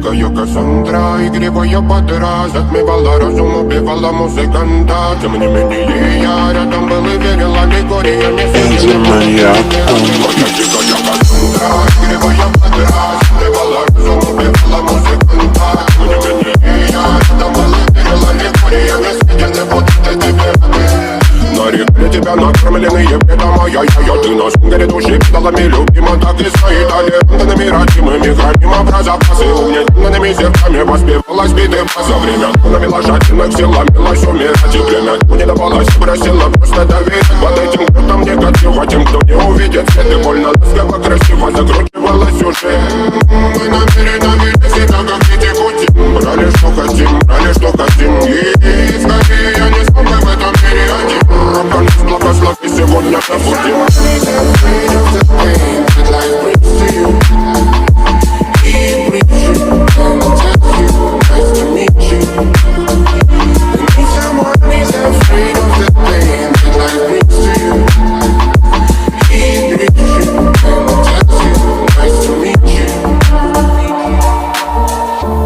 дикая Кассандра, игривая подра, затмевала разум, убивала музыканта. Тем не менее я рядом был и верил аллегориями. Энди Маньяк. Моя дикая Кассандра, игривая подра, затмевала разум, убивала музыканта. Тем не менее я рядом был и верил аллегориями. Съедены будут эти веры. Нарекли тебя накормленные бредом, ай-яй-яй. Ты на шунгере души педалами любима, так и стоит талентными, родимыми, храним запасы угнетенными сердцами воспевалась биты за время. Навела жадных сил, ломилась умирать, и время не давалось, просила просто доверять. Под этим грудом негатива, тем, кто не увидит свет, и больно ласково, красиво закручивалась уже. Мы намеренно вели себя, как дети пути. Брали, что хотим, и скорее я не смог в этом мире один. Рок-н благослови сегодня забудем.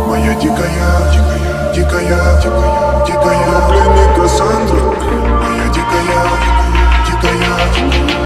Моя дикая